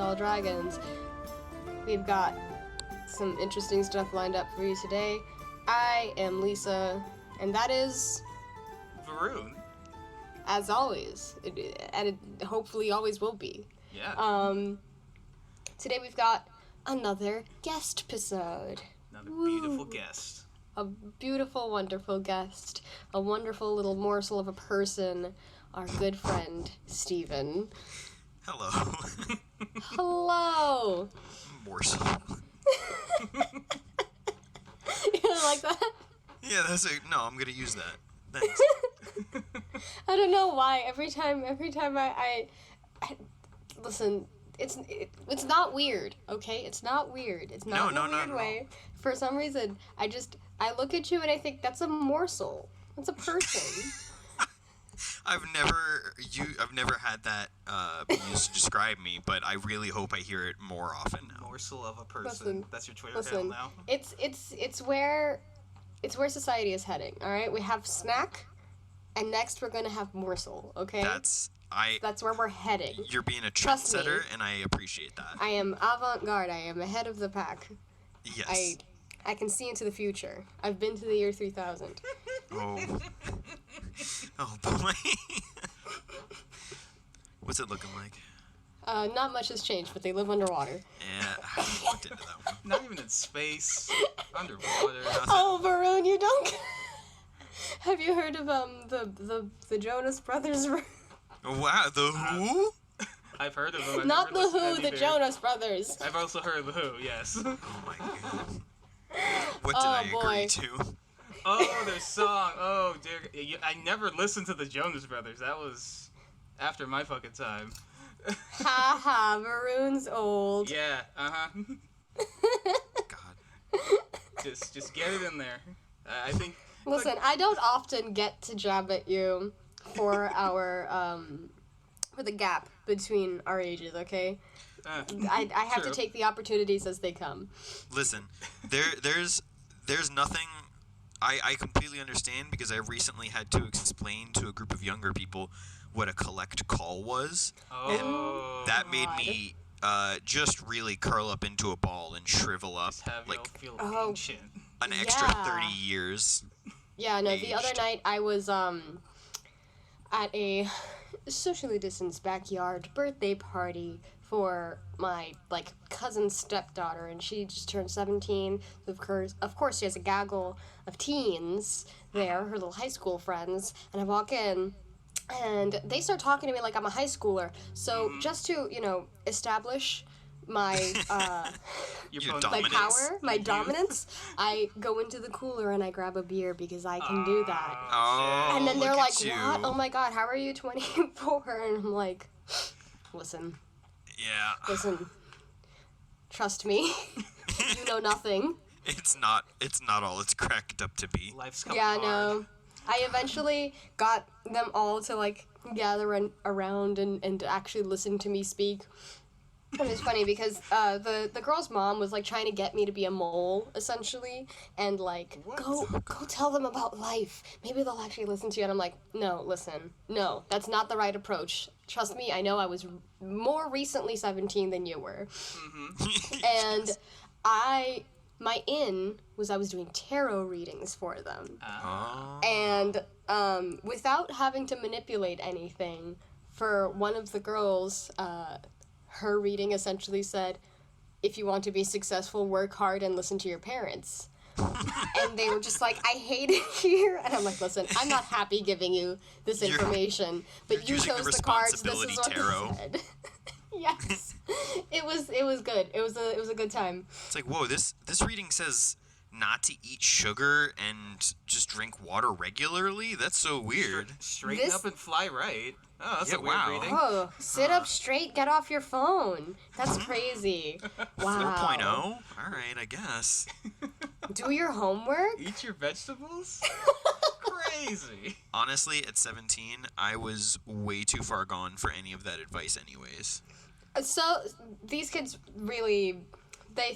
Tall Dragons. We've got some interesting stuff lined up for you today. I am Lisa, and that is... Varun. As always, and it hopefully always will be. Yeah. Today we've got another guest episode. Another beautiful guest. A beautiful, wonderful guest. A wonderful little morsel of a person. Our good friend, Steven. Hello. Hello! Morsel. You don't like that? Yeah, no, I'm gonna use that. Thanks. I don't know why. Every time I listen, it's not weird, okay? It's not weird. It's not in a weird way. For some reason, I look at you and I think that's a morsel. That's a person. I've never had that used to describe me, but I really hope I hear it more often now. Morsel of a person. Listen, that's your Twitter handle now. It's where society is heading. All right, we have snack, and next we're gonna have morsel. Okay. That's where we're heading. You're being a trendsetter, and I appreciate that. I am avant-garde. I am ahead of the pack. Yes. I can see into the future. I've been to the year 3000. Oh. Oh boy. What's it looking like? Not much has changed, but they live underwater. Yeah, I looked into that one. Not even in space. Underwater. Oh, Varun, you don't. Have you heard of the Jonas Brothers? Wow, the Who? I've heard of them. Not the Who, the Jonas Brothers. I've also heard of the Who. Yes. Oh my goodness. What did I agree to? Oh, their song. Oh, dear. I never listened to the Jonas Brothers. That was after my fucking time. Ha ha, Varun's old. Yeah, God. Just get it in there. I think... Listen, I don't often get to jab at you for for the gap between our ages, okay? I have to take the opportunities as they come. Listen, there's nothing... I completely understand because I recently had to explain to a group of younger people what a collect call was. Oh. And that made me just really curl up into a ball and shrivel up like feel ancient. An extra 30 years. Yeah, no, aged. the other night I was at a socially distanced backyard birthday party for my cousin's stepdaughter, and she just turned 17. Of course, she has a gaggle of teens there, her little high school friends, and I walk in, and they start talking to me like I'm a high schooler. So just to establish my power, my dominance, I go into the cooler and I grab a beer because I can do that. Oh, and then they're look like, at you. "What? Oh my God, how are you 24?" And I'm like, "Listen." Yeah. Listen, trust me. You know nothing. It's not all it's cracked up to be. Life's come Yeah, hard. no. I eventually got them all to gather around and actually listen to me speak. And it's funny because the girl's mom was trying to get me to be a mole essentially, and go tell them about life. Maybe they'll actually listen to you. And I'm like, no, listen, no, that's not the right approach. Trust me, I know I was more recently 17 than you were. Mm-hmm. And my in was I was doing tarot readings for them. Oh. And without having to manipulate anything, for one of the girls, her reading essentially said, if you want to be successful, work hard and listen to your parents. And they were just like, I hate it here. And I'm like, listen, I'm not happy giving you this information, but you chose the cards. This is what tarot. they said. Yes, it was good. It was a good time. It's like, whoa, this reading says not to eat sugar and just drink water regularly? That's so weird. Straighten up and fly right. Oh, that's a weird reading. Oh, sit up straight, get off your phone. That's crazy. Wow. 4.0? All right, I guess. Do your homework? Eat your vegetables? Crazy. Honestly, at 17, I was way too far gone for any of that advice anyways. So, these kids really, they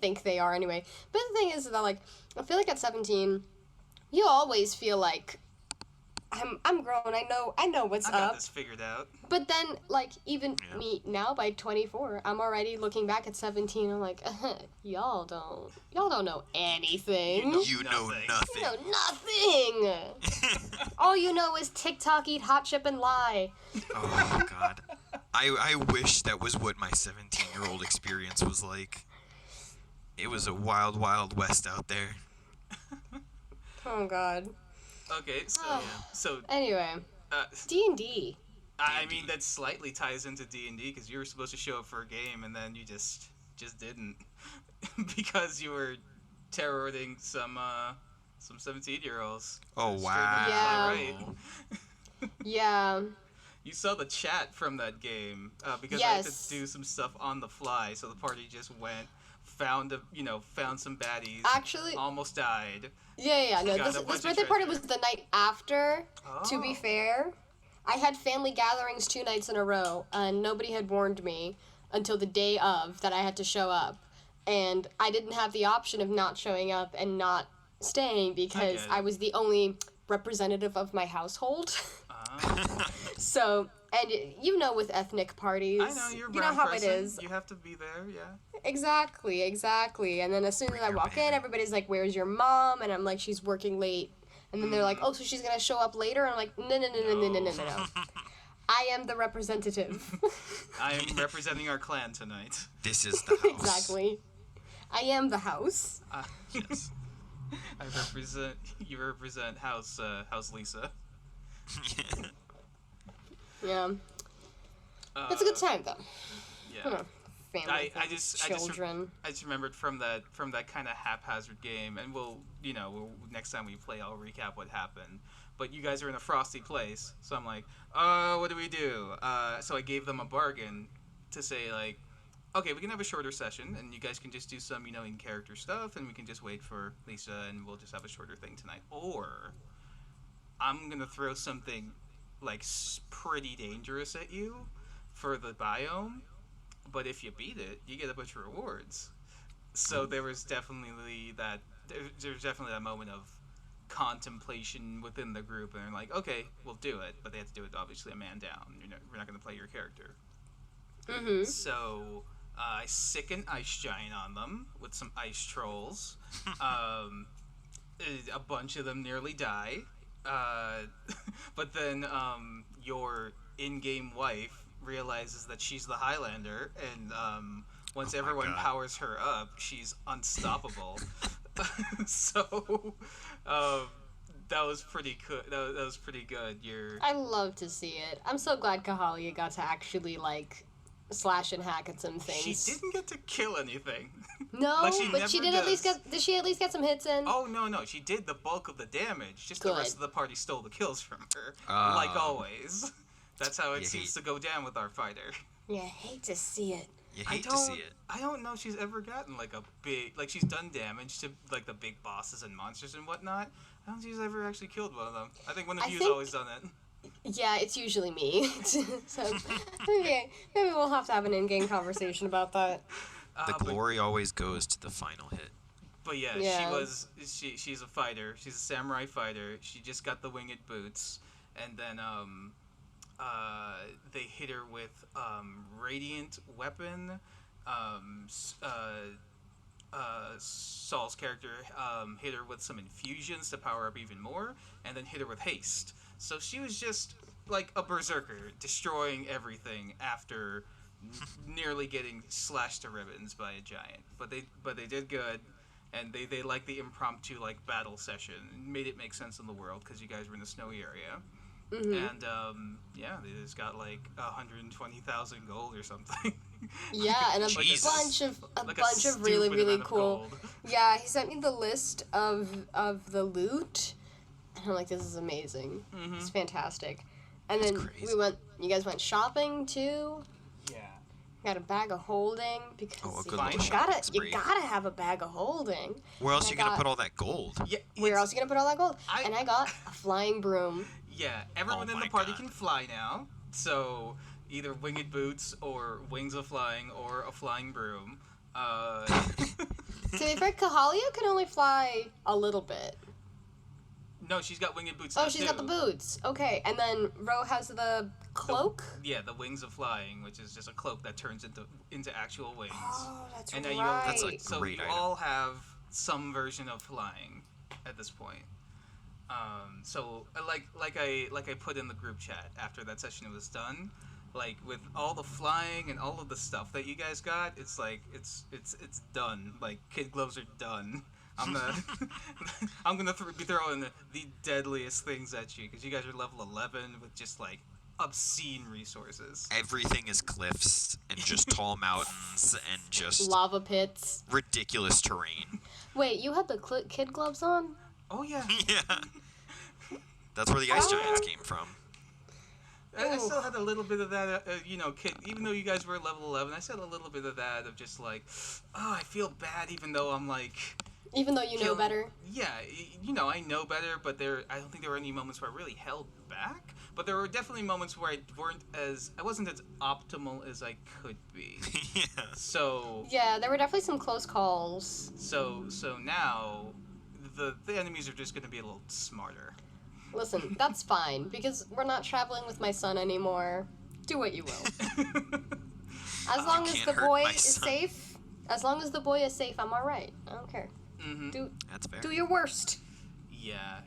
think they are anyway. But the thing is that, I feel like at 17, you always feel like I'm grown. I know what's I got up. this figured out. But then, like, even Yeah. me now by 24, I'm already looking back at 17. I'm like, y'all don't know anything. You know nothing. You know nothing. All you know is TikTok, eat hot chip, and lie. Oh God. I wish that was what my 17-year-old experience was like. It was a wild, wild west out there. Oh God. Okay, so Anyway, uh, D&D. I mean that slightly ties into D&D because you were supposed to show up for a game and then you just didn't because you were terrorizing some 17-year-olds. Oh Straight wow. Yeah. Right. Yeah. You saw the chat from that game because I had Yes. to do some stuff on the fly, so the party just went, found some baddies, Actually, almost died. yeah. No, Got a this bunch of birthday party treasure. was the night after. To be Oh. fair, I had family gatherings 2 nights in a row, and nobody had warned me until the day of that I had to show up, and I didn't have the option of not showing up and not staying because get it. I was the only representative of my household. Ah. So, and you know, with ethnic parties, I know you're a you know brown how person. it is. You have to be there, yeah. Exactly. And then as soon as Bring I your walk in, baby. everybody's like, "Where's your mom?" And I'm like, "She's working late." And then they're like, "Oh, so she's gonna show up later?" And I'm like, "No. I am the representative." I am representing our clan tonight. This is the house. Exactly. I am the house. Yes. You represent House Lissa. Yeah. It's a good time though. Yeah. Family, I just children. I just remembered from that kind of haphazard game, and we'll next time we play, I'll recap what happened. But you guys are in a frosty place, so I'm like, what do we do? So I gave them a bargain to say like, okay, we can have a shorter session, and you guys can just do some in character stuff, and we can just wait for Lisa, and we'll just have a shorter thing tonight. Or I'm gonna throw something like pretty dangerous at you for the biome. But if you beat it, you get a bunch of rewards. So there was definitely that. There's definitely that moment of contemplation within the group, and they're like, "Okay, we'll do it," but they have to do it obviously a man down. We're not going to play your character. Mm-hmm. So I sick an ice giant on them with some ice trolls. A bunch of them nearly die, but then your in-game wife realizes that she's the Highlander, and once Oh my everyone God. powers her up, she's unstoppable. So that was pretty good. That was pretty good. I love to see it. I'm so glad Kahalia got to actually like slash and hack at some things. She didn't get to kill anything. No, Like, she but she never did at least does. get. Did she at least get some hits in? Oh no, she did the bulk of the damage. Just the Good. rest of the party stole the kills from her, Ah. like always. That's how it You seems hate- to go down with our fighter. Yeah, hate to see it. You hate to see it. I don't know if she's ever gotten like a big, like she's done damage to like the big bosses and monsters and whatnot. I don't think she's ever actually killed one of them. I think one of I you's think- always done it. Yeah, it's usually me. So maybe we'll have to have an in-game conversation about that. The But- glory always goes to the final hit. But yeah, Yeah. she's a fighter. She's a samurai fighter. She just got the winged boots, and then they hit her with radiant weapon. Saul's character hit her with some infusions to power up even more, and then hit her with haste. So she was just like a berserker, destroying everything after nearly getting slashed to ribbons by a giant. But they did good, and they liked the impromptu like battle session. It made it make sense in the world because you guys were in a snowy area. Mhm. And they just got like 120,000 gold or something. Yeah, and a Jesus. bunch of Like really stupid really amount of cool. gold. Yeah, he sent me the list of the loot, and I'm like, this is amazing. Mhm. It's fantastic. And That's then crazy. you guys went shopping too. Yeah. Got a bag of holding because Oh, a good little you shopping gotta spree. have a bag of holding. Where else I are you gonna got- put all that gold? Yeah. Where it's- else are you gonna put all that gold? I- And I got a flying broom. Yeah, everyone Oh in the my party God. can fly now. So either winged boots or wings of flying or a flying broom. To be fair, Kahalia can only fly a little bit. No, she's got winged boots. Oh, now, she's too. got the boots. Okay, and then Ro has the cloak. The wings of flying, which is just a cloak that turns into actual wings. Oh, that's And right. now That's a so great you item. all have some version of flying at this point. So like I put in the group chat after that session was done, like with all the flying and all of the stuff that you guys got, it's like it's done. Like kid gloves are done. I'm gonna be throwing the deadliest things at you because you guys are level 11 with just like obscene resources. Everything is cliffs and just tall mountains and just Lava pits. ridiculous terrain. Wait, you had the kid gloves on? Oh yeah. Yeah. That's where the ice giants came from. I still had a little bit of that, kid. Even though you guys were level 11, I still had a little bit of that of just like, oh, I feel bad, even though I'm like. Even though you know better. Yeah, I know better, but I don't think there were any moments where I really held back. But there were definitely moments where I wasn't as optimal as I could be. Yeah. So. Yeah, there were definitely some close calls. So now, the enemies are just gonna be a little smarter. Listen, that's fine, because we're not traveling with my son anymore. Do what you will. As long as can't the hurt boy my is son. safe, I'm alright. I don't care. Mm-hmm. That's fair. Do your worst. Yeah.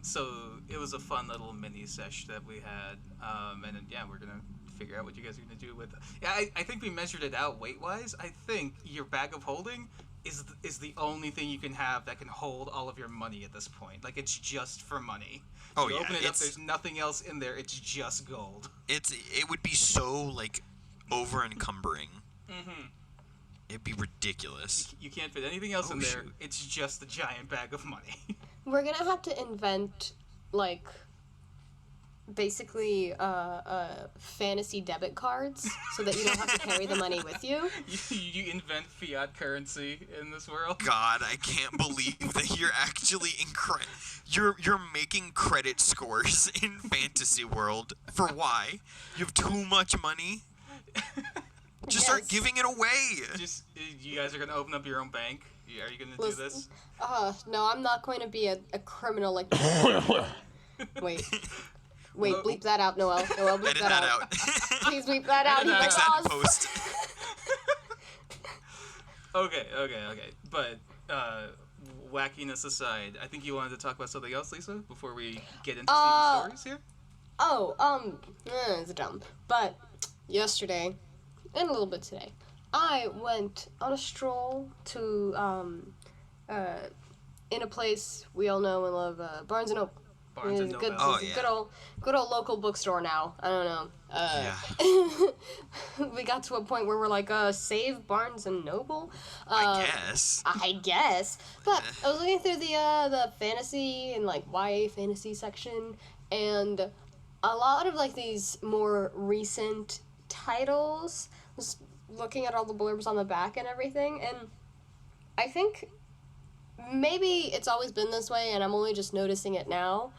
So it was a fun little mini sesh that we had. And then, we're gonna figure out what you guys are gonna do with. Yeah, I think we measured it out weight wise. I think your bag of holding is the only thing you can have that can hold all of your money at this point. Like it's just for money. Oh, you yeah, open it up. it's- There's nothing else in there. It's just gold. It would be so like over encumbering. Mm-hmm. It'd be ridiculous. You can't fit anything else Oh, in there. shoot. It's just a giant bag of money. We're gonna have to invent, like, basically, fantasy debit cards so that you don't have to carry the money with you. You invent fiat currency in this world. God, I can't believe that you're actually you're making credit scores in fantasy world. For why? You have too much money? Just start Yes. giving it away. Just you guys are gonna open up your own bank. Are you gonna do this? No, I'm not going to be a criminal like Wait, No. bleep that out, Noel. Noel, bleep Edit that out. Please bleep that out. Edit He that Fix will that in pause. post. Okay. But wackiness aside, I think you wanted to talk about something else, Lisa, before we get into Steven's stories here. It's dumb. But yesterday, and a little bit today, I went on a stroll to in a place we all know and love, Barnes and Noble. Barnes and It's good, Noble. Oh, it's a yeah. good old local bookstore now. I don't know. Yeah. We got to a point where we're like, save Barnes and Noble. I guess. I guess. But I was looking through the fantasy and like YA fantasy section, and a lot of like these more recent titles. Was looking at all the blurbs on the back and everything, and I think maybe it's always been this way, and I'm only just noticing it now.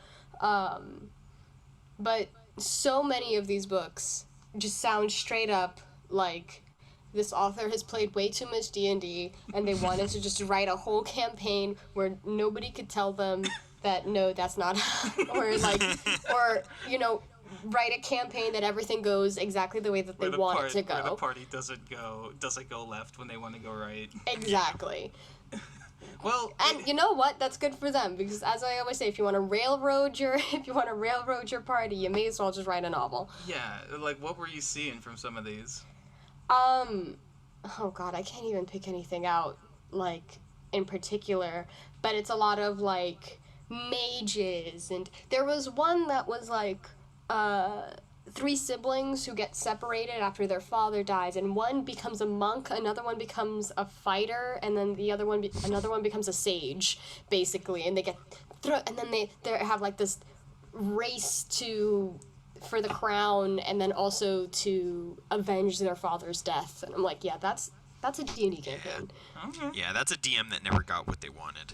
But so many of these books just sound straight up like this author has played way too much D&D, and they wanted to just write a whole campaign where nobody could tell them that no, that's not, or write a campaign that everything goes exactly the way that they want it to go. Where the party doesn't go left when they want to go right. Exactly. Well, And you know what? That's good for them, because as I always say, if you want to railroad your party, you may as well just write a novel. yeah, like what were you seeing from some of these? Oh god, I can't even pick anything out, like, in particular, but it's a lot of, like, mages, and there was one that was, like, 3 siblings who get separated after their father dies, and one becomes a monk, another one becomes a fighter, and then another one becomes a sage, basically, and they get and then they have like this race for the crown, and then also to avenge their father's death, and I'm like, yeah, that's a D&D campaign. Okay. Yeah, that's a DM that never got what they wanted.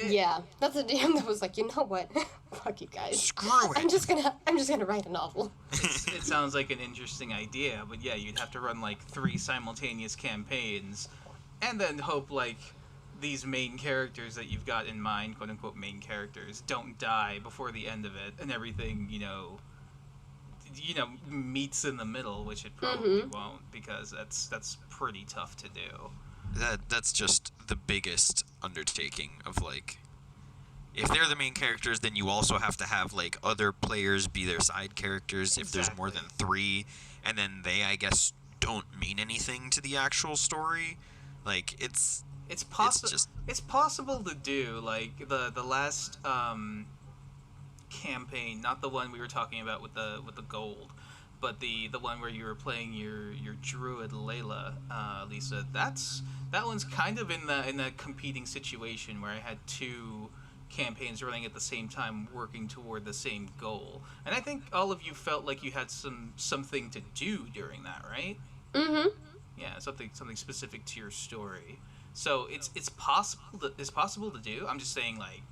Yeah, that's a DM that was like, you know what, fuck you guys. Screw it. I'm just gonna write a novel. It sounds like an interesting idea, but yeah, you'd have to run like 3 simultaneous campaigns, and then hope like these main characters that you've got in mind, quote unquote main characters, don't die before the end of it, and everything, meets in the middle, which it probably won't, because that's pretty tough to do. That's just the biggest undertaking of like, if they're the main characters, then you also have to have like other players be their side characters. If there's more than 3, and then they, I guess, don't mean anything to the actual story. Like it's possible to do. Like the last campaign, not the one we were talking about with the gold, but the one where you were playing your druid Layla, Lisa. That one's kind of in the competing situation where I had 2 campaigns running at the same time, working toward the same goal. And I think all of you felt like you had something to do during that, right? Mm-hmm. Yeah, something specific to your story. So it's possible to do. I'm just saying, like,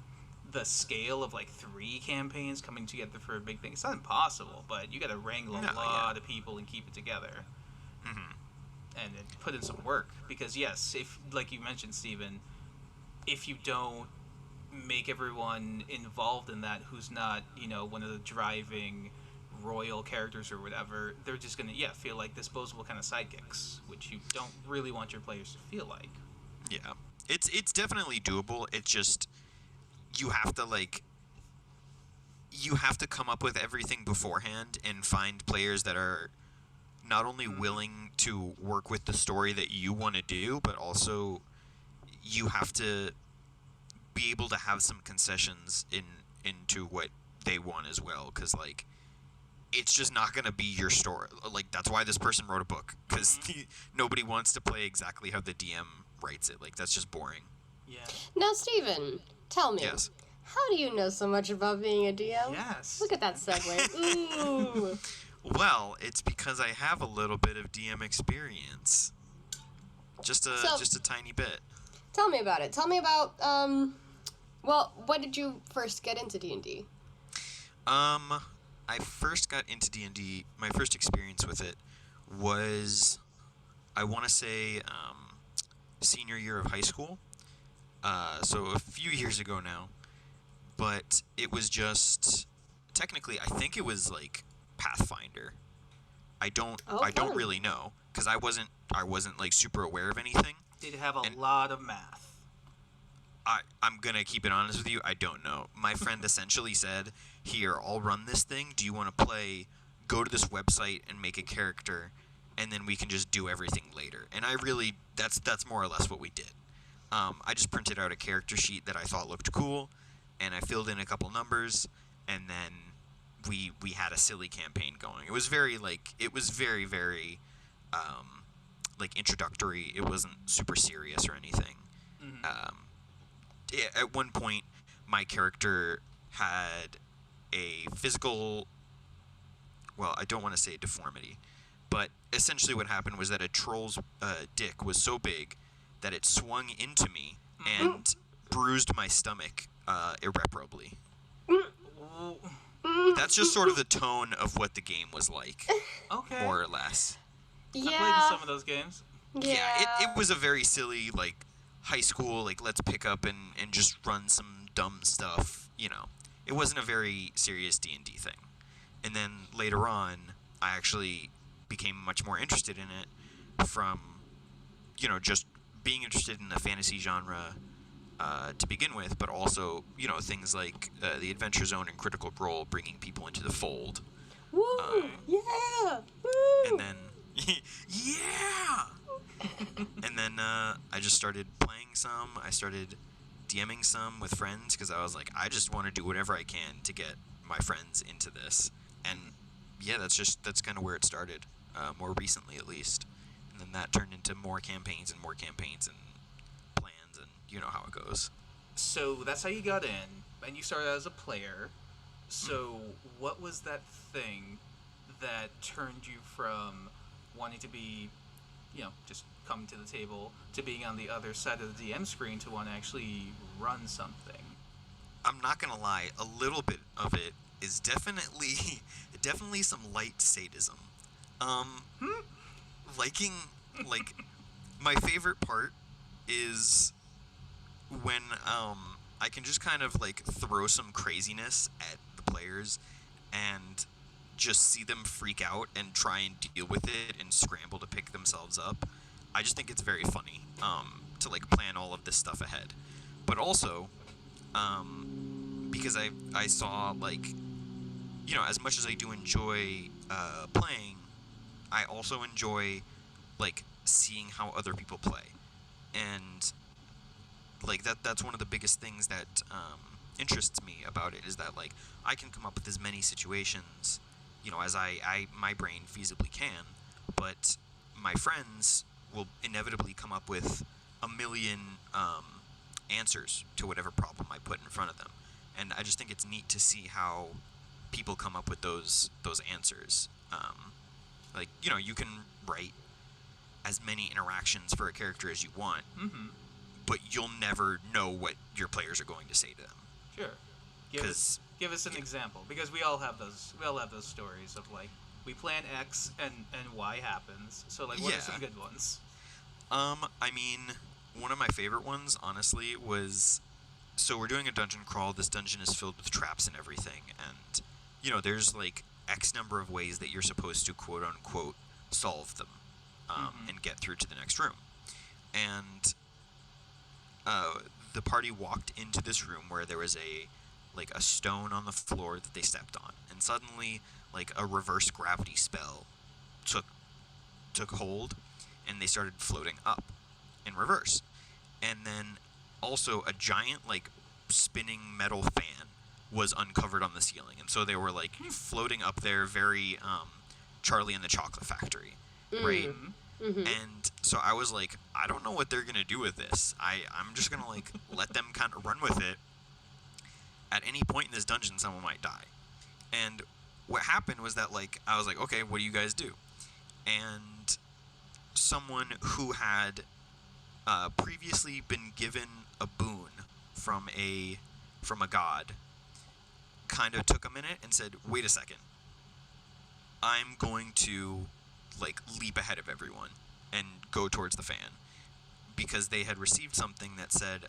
the scale of like 3 campaigns coming together for a big thing. It's not impossible, but you got to wrangle a lot of people and keep it together. Mm-hmm. And then put in some work, because yes, if, like you mentioned, Steven, if you don't make everyone involved in that who's not, one of the driving royal characters or whatever, they're just gonna feel like disposable kind of sidekicks, which you don't really want your players to feel like. Yeah, it's definitely doable. It's just you have to come up with everything beforehand and find players that are not only willing to work with the story that you want to do, but also you have to be able to have some concessions into what they want as well, because like it's just not going to be your story. Like that's why this person wrote a book, because nobody wants to play exactly how the DM writes it. Like that's just boring. Yeah. Now, Steven, tell me. Yes. How do you know so much about being a DM? Yes. Look at that segue. Ooh. Well, it's because I have a little bit of DM experience. Just a tiny bit. Tell me about it. Tell me about, well, when did you first get into D&D? I first got into D&D, my first experience with it was, I want to say, senior year of high school. So a few years ago now. But it was just, technically, I think it was like Pathfinder. I don't really know, because I wasn't like super aware of anything. Did it have a lot of math? I'm gonna keep it honest with you. I don't know. My friend essentially said, "Here, I'll run this thing. Do you want to play? Go to this website and make a character, and then we can just do everything later." And that's more or less what we did. I just printed out a character sheet that I thought looked cool, and I filled in a couple numbers, and then we had a silly campaign going. It was very very like introductory. It wasn't super serious or anything. Mm-hmm. At one point, my character had a physical, well, I don't want to say deformity, but essentially what happened was that a troll's dick was so big that it swung into me and bruised my stomach irreparably. That's just sort of the tone of what the game was like. Okay. More or less. Yeah. I played some of those games. Yeah. It was a very silly, like, high school, like, let's pick up and just run some dumb stuff, It wasn't a very serious D&D thing. And then later on, I actually became much more interested in it from, just being interested in the fantasy genre to begin with, but also, things like the Adventure Zone and Critical Role bringing people into the fold. Woo! Yeah! Woo! And then, yeah! And then I just started playing some. I started DMing some with friends, because I was like, I just want to do whatever I can to get my friends into this. And yeah, that's kind of where it started, more recently at least. And then that turned into more campaigns and plans, and you know how it goes. So that's how you got in, and you started as a player. So what was that thing that turned you from wanting to be, just coming to the table, to being on the other side of the DM screen to want to actually run something? I'm not gonna lie, a little bit of it is definitely some light sadism. Liking, like, my favorite part is when I can just kind of like throw some craziness at the players and just see them freak out and try and deal with it and scramble to pick themselves up. I just think it's very funny to like plan all of this stuff ahead. But also, because I saw like, you know, as much as I do enjoy playing, I also enjoy like seeing how other people play, and like that's one of the biggest things that interests me about it, is that like I can come up with as many situations, you know, as my brain feasibly can, but my friends will inevitably come up with a million answers to whatever problem I put in front of them, and I just think it's neat to see how people come up with those answers. Like, you know, you can write as many interactions for a character as you want, but you'll never know what your players are going to say to them. Sure. Give us an example, because we all have those. We all have those stories of like we plan X and Y happens. So like, what are some good ones? I mean, one of my favorite ones, honestly, was, so we're doing a dungeon crawl. This dungeon is filled with traps and everything, and you know, there's like X number of ways that you're supposed to quote unquote solve them and get through to the next room. And the party walked into this room where there was a stone on the floor that they stepped on, and suddenly like a reverse gravity spell took hold, and they started floating up in reverse. And then also a giant like spinning metal fan was uncovered on the ceiling, and so they were like floating up there, very Charlie and the Chocolate Factory, right? And so I was like, I don't know what they're gonna do with this. I'm just gonna like let them kind of run with it. At any point in this dungeon, someone might die. And what happened was that like I was like, okay, what do you guys do? And someone who had previously been given a boon from a god kind of took a minute and said, wait a second, I'm going to like leap ahead of everyone and go towards the fan, because they had received something that said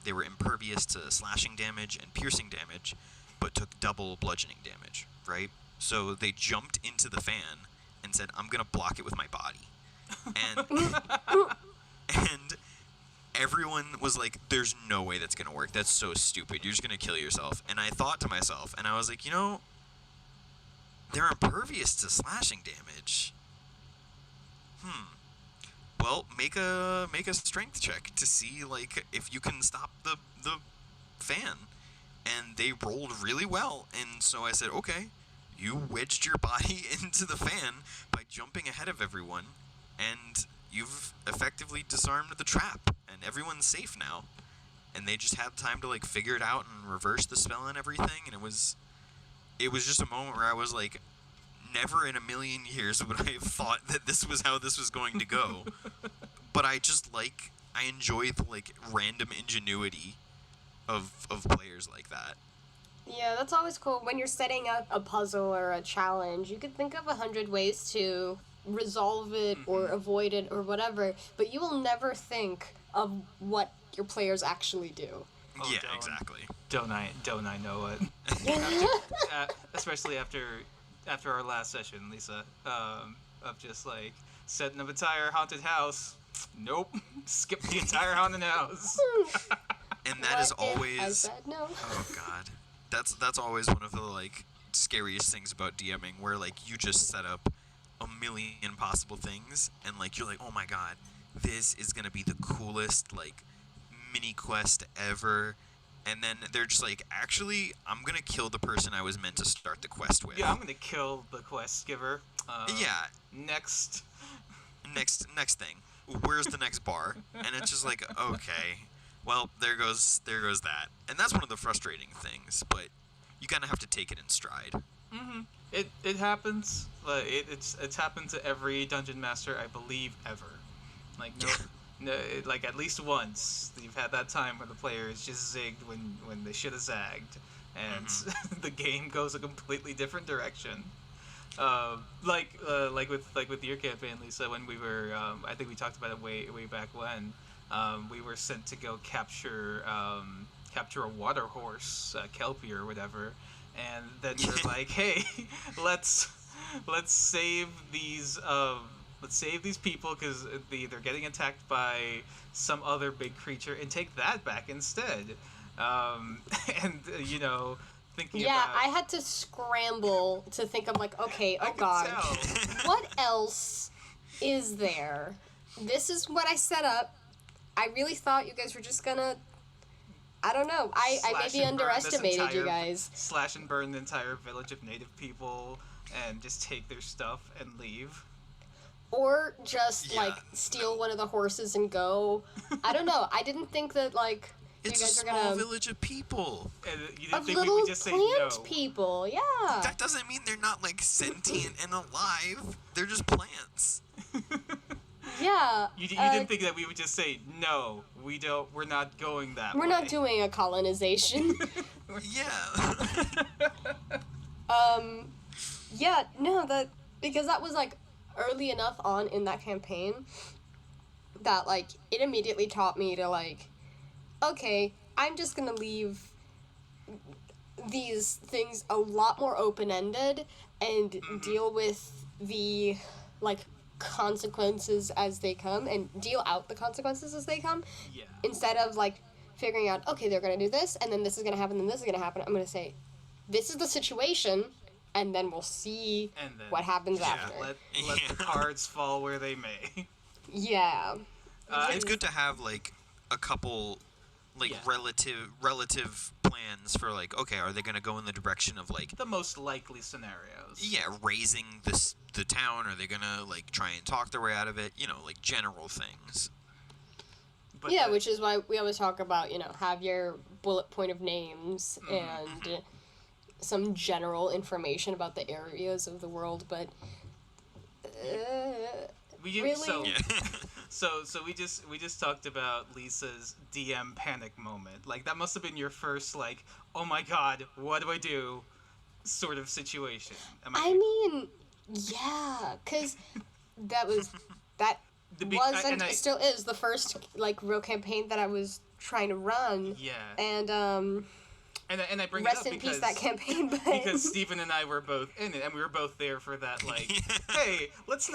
they were impervious to slashing damage and piercing damage, but took double bludgeoning damage, right? So they jumped into the fan and said, I'm gonna block it with my body. And everyone was like, there's no way that's gonna work. That's so stupid. You're just gonna kill yourself. And I thought to myself, and I was like, you know, they're impervious to slashing damage. Well, make a strength check to see like if you can stop the fan. And they rolled really well, and so I said, okay, you wedged your body into the fan by jumping ahead of everyone, and you've effectively disarmed the trap, and everyone's safe now. And they just had time to like figure it out and reverse the spell and everything, and it was just a moment where I was like, never in a million years would I have thought that this was how this was going to go. But I enjoy the like random ingenuity of players like that. Yeah, that's always cool. When you're setting up a puzzle or a challenge, you could think of 100 ways to resolve it or avoid it or whatever, but you will never think of what your players actually do. Oh, yeah, exactly. Don't I know it? Especially after our last session, Lisa, of just like setting up an entire haunted house. Nope, skip the entire haunted house. And that is always. I said no. Oh God, that's always one of the like scariest things about DMing, where like you just set up a million possible things, and like you're like, oh my God, this is gonna be the coolest like mini quest ever. And then they're just like, actually, I'm gonna kill the person I was meant to start the quest with. Yeah, I'm gonna kill the quest giver. Yeah. Next thing. Where's the next bar? And it's just like, okay, well, there goes that. And that's one of the frustrating things, but you kind of have to take it in stride. It happens. It's happened to every dungeon master, I believe, ever. Like like at least once you've had that time where the player is just zigged when they should have zagged, and the game goes a completely different direction. Like with your campaign, Lisa, when we were I think we talked about it way back when. We were sent to go capture a water horse, kelpie or whatever, and then they're like, "Hey, let's let's save these let's save these people because they're getting attacked by some other big creature and take that back instead." Um, and thinking Yeah, about I had to scramble to think of like, okay, I oh could god, tell. what else is there? This is what I set up. I really thought you guys were just gonna. I don't know. I Slash maybe and burn this underestimated you entire- guys. Slash and burn the entire village of native people and just take their stuff and leave. Or just Yeah, like steal one of the horses and go. I don't know. I didn't think that like It's you a guys are small gonna village of people. And you didn't of think we little would just say no. plant people. Yeah. That doesn't mean they're not like sentient and alive. They're just plants. Yeah. You didn't think that we would just say no. We don't. We're not going that way. We're not doing a colonization. Yeah. Yeah, no, that because that was like early enough on in that campaign that like it immediately taught me to like, okay, I'm just gonna leave these things a lot more open ended and deal with the like consequences as they come and deal out the consequences as they come Yeah. instead of like figuring out, okay, they're gonna do this and then this is gonna happen and this is gonna happen. I'm gonna say, this is the situation, and then we'll see And then what happens Yeah, after. Let the cards fall where they may. Yeah. It's good to have like a couple like Yeah. relative plans for like, okay, are they going to go in the direction of like, The most likely scenarios. yeah, raising the town? Are they going to like try and talk their way out of it? Like general things. But Yeah, the- which is why we always talk about, have your bullet point of names Mm-hmm. and some general information about the areas of the world, but we did, really? so Yeah. so we just talked about Lisa's DM panic moment. Like that must have been your first like, oh my god, what do I do? Sort of situation. I mean, yeah, because that was that The big- was and and still is the first like real campaign that I was trying to run, yeah, and and I bring rest it up in because peace that campaign. But because Stephen and I were both in it, and we were both there for that like, hey, let's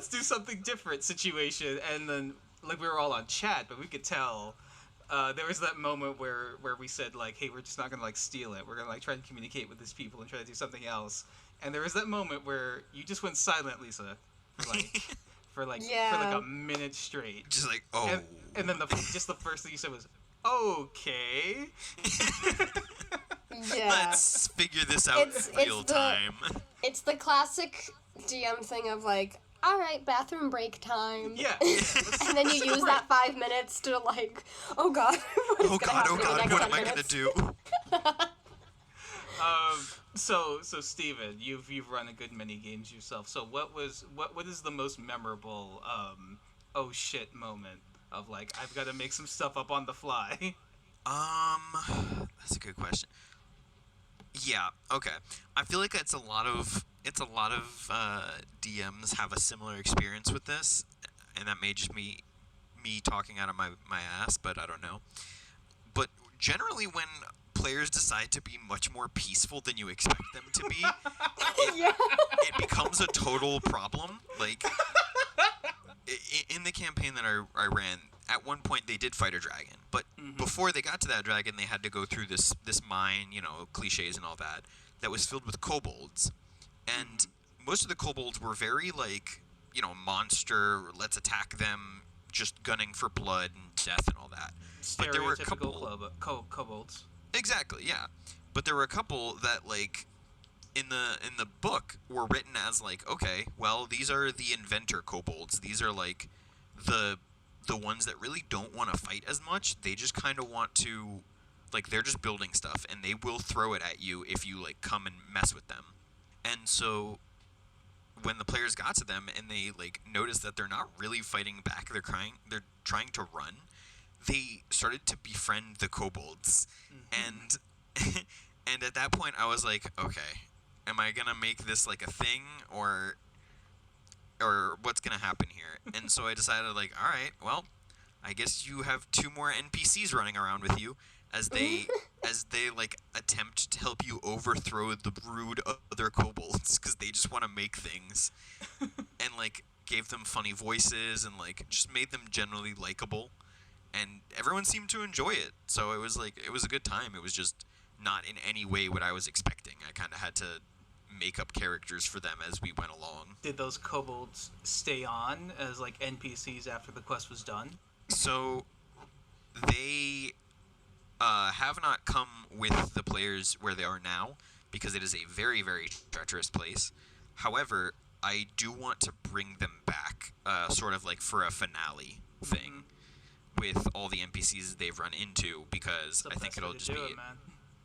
do something different situation, and then like we were all on chat, but we could tell. There was that moment where we said like, hey, we're just not gonna like steal it. We're gonna like try to communicate with these people and try to do something else. And there was that moment where you just went silent, Lisa, like for like Yeah. a minute straight. Just like, oh. And then the first thing you said was, okay. yeah, Let's figure this out It's- in real it's the- time. it's the classic DM thing of like, all right, bathroom break time. Yeah. And then you use that 5 minutes to like, oh god, what is Oh gonna god, happen oh in the god, next what 10 am I gonna minutes? do? So Steven, you've run a good many games yourself. So what is the most memorable oh shit moment of like I've got to make some stuff up on the fly? That's a good question. Yeah, okay. I feel like it's a lot of DMs have a similar experience with this, and that may just me talking out of my ass, but I don't know. But generally, when players decide to be much more peaceful than you expect them to be, Yeah. it becomes a total problem. Like in the campaign that I ran, at one point they did fight a dragon, but before they got to that dragon, they had to go through this mine, cliches and all that was filled with kobolds, and most of the kobolds were very like, monster. Let's attack them, just gunning for blood and death and all that. But there were a couple. Stereotypical kobolds. Exactly, yeah. But there were a couple that like in the book were written as like, okay, well, these are the inventor kobolds. These are like the ones that really don't want to fight as much. They just kind of want to, like, they're just building stuff, and they will throw it at you if you like come and mess with them. And so when the players got to them and they like noticed that they're not really fighting back, they're trying to run, they started to befriend the kobolds. And and at that point I was like, okay, am I gonna make this like a thing or what's gonna happen here? And so I decided like, all right, well, I guess you have 2 more NPCs running around with you as they like attempt to help you overthrow the rude other kobolds because they just want to make things, and like gave them funny voices and like just made them generally likable, and everyone seemed to enjoy it. So it was a good time. It was just not in any way what I was expecting. I kind of had to make up characters for them as we went along. Did those kobolds stay on as like NPCs after the quest was done? So they have not come with the players where they are now because it is a very, very treacherous place. However, I do want to bring them back, sort of like for a finale thing with all the NPCs they've run into, because I think it'll just be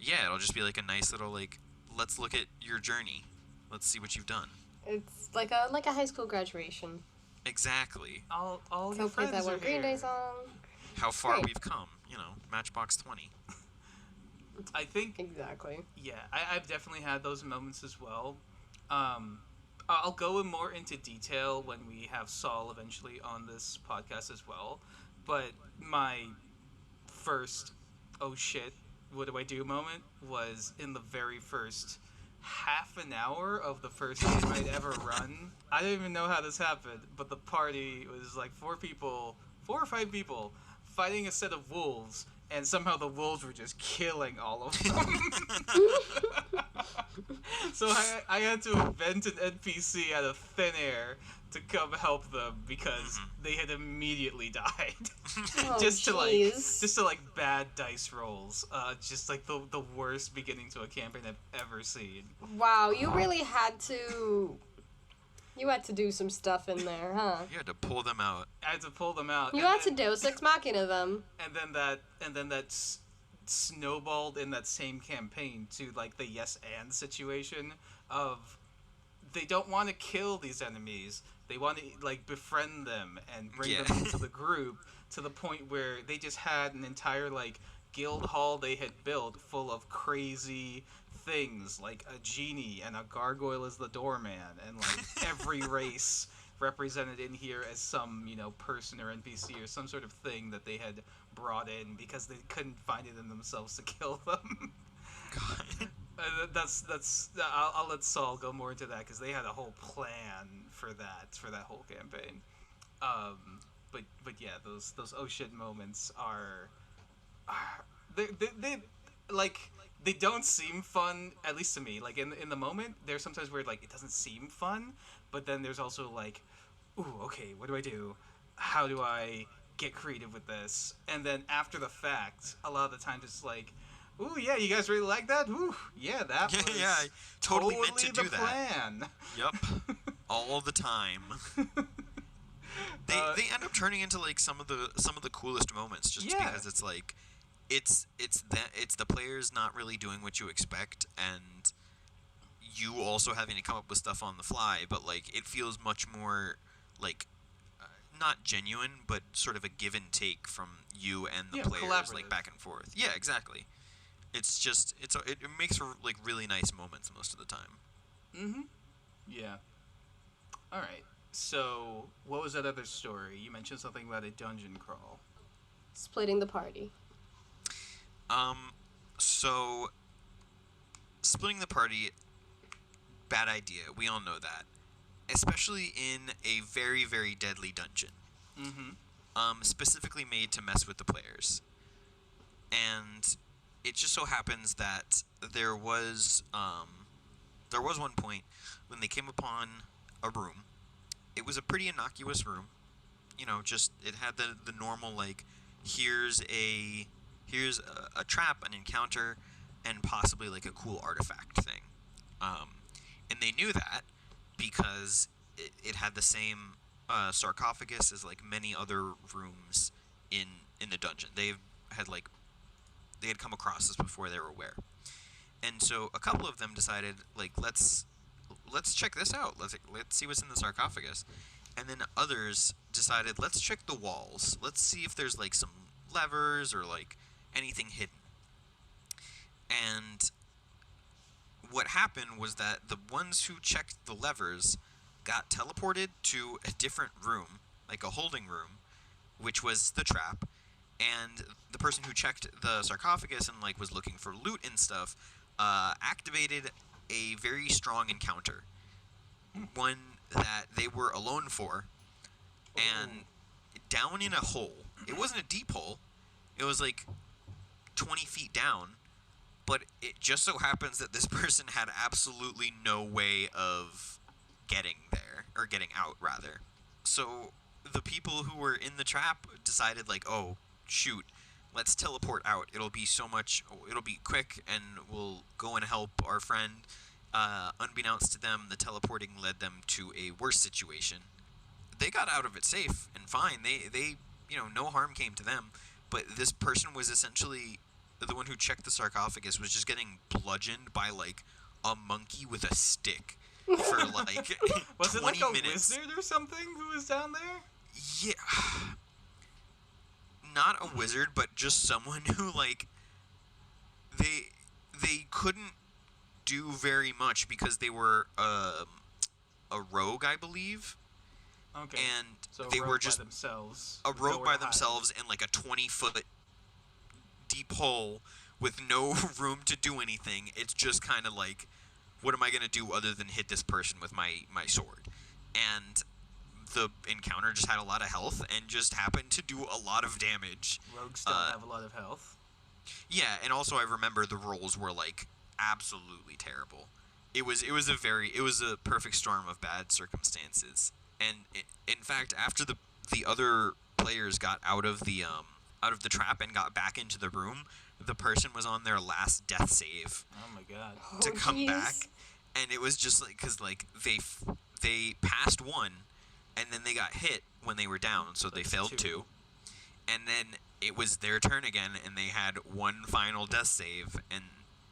it'll just be like a nice little like, let's look at your journey, let's see what you've done. It's like a high school graduation. Exactly. All your Hopefully friends that are one Green here. Day song. How far Great. we've come, Matchbox 20. I think Exactly. yeah, I've definitely had those moments as well. I'll go more into detail when we have Saul eventually on this podcast as well. But my first, oh shit, what do I do moment was in the very first half an hour of the first game I'd ever run. I don't even know how this happened, but the party was like 4 or 5 people, fighting a set of wolves, and somehow the wolves were just killing all of them. So I had to invent an NPC out of thin air to come help them because they had immediately died. Oh, just to jeez. like bad dice rolls. Just like the worst beginning to a campaign I've ever seen. Wow, you really had to. You had to do some stuff in there, huh? You had to pull them out. I had to pull them out. You had to Deus Ex Machina them. And then that snowballed in that same campaign to like the yes and situation of they don't want to kill these enemies. They want to like befriend them and bring them into the group, to the point where they just had an entire like guild hall they had built full of crazy things, like a genie and a gargoyle as the doorman, and like every race represented in here as some, person or NPC or some sort of thing that they had brought in because they couldn't find it in themselves to kill them. God. I'll let Saul go more into that because they had a whole plan for that whole campaign. But yeah, those oh shit moments are they like, they don't seem fun, at least to me. Like in the moment, there's sometimes where like it doesn't seem fun, but then there's also like, ooh, okay, what do I do? How do I get creative with this? And then after the fact, a lot of the times it's like, ooh, yeah, you guys really like that? Ooh, yeah, that was I totally meant to the do that. plan. Yep. All the time. They end up turning into like some of the coolest moments just because it's like it's the players not really doing what you expect, and you also having to come up with stuff on the fly, but like it feels much more like not genuine, but sort of a give and take from you and the players, like back and forth. Yeah, exactly. It's just it makes for like really nice moments most of the time. Mm-hmm. Yeah. All right. So, what was that other story? You mentioned something about a dungeon crawl. Splitting the party. So splitting the party, bad idea. We all know that. Especially in a very, very deadly dungeon. Mm-hmm. Specifically made to mess with the players. And it just so happens that there was one point when they came upon a room. It was a pretty innocuous room. Just it had the normal like, here's a trap, an encounter, and possibly like a cool artifact thing. And they knew that because it had the same sarcophagus as like many other rooms in the dungeon. They had come across this before they were aware. And so a couple of them decided, like, let's check this out. Let's see what's in the sarcophagus. And then others decided, let's check the walls. Let's see if there's like some levers or like anything hidden. And what happened was that the ones who checked the levers got teleported to a different room, like a holding room, which was the trap, and the person who checked the sarcophagus and like was looking for loot and stuff activated a very strong encounter, one that they were alone for, and down in a hole. It wasn't a deep hole. It was like 20 feet down, but it just so happens that this person had absolutely no way of getting there, or getting out, rather. So the people who were in the trap decided, like, oh, shoot, let's teleport out. It'll be quick, and we'll go and help our friend. Unbeknownst to them, the teleporting led them to a worse situation. They got out of it safe and fine. They no harm came to them. But this person was essentially the one who checked the sarcophagus was just getting bludgeoned by like a monkey with a stick for like Was 20 it like a minutes. wizard or something who was down there? Yeah. Not a wizard, but just someone who like they couldn't do very much because they were a rogue, I believe. Okay. And So they a were rogue just by themselves. a with rogue nowhere by to hide. themselves in like a 20-foot deep hole with no room to do anything. It's just kind of like, what am I going to do other than hit this person with my sword? And the encounter just had a lot of health and just happened to do a lot of damage. Rogues don't have a lot of health. Yeah, and also I remember the rolls were like absolutely terrible. It was a perfect storm of bad circumstances. And in fact, after the other players got out of the trap and got back into the room, the person was on their last death save Oh my god. to Oh, come jeez. back, and it was just like, because like they passed one, and then they got hit when they were down, so they That's failed two. two, and then it was their turn again, and they had one final death save, and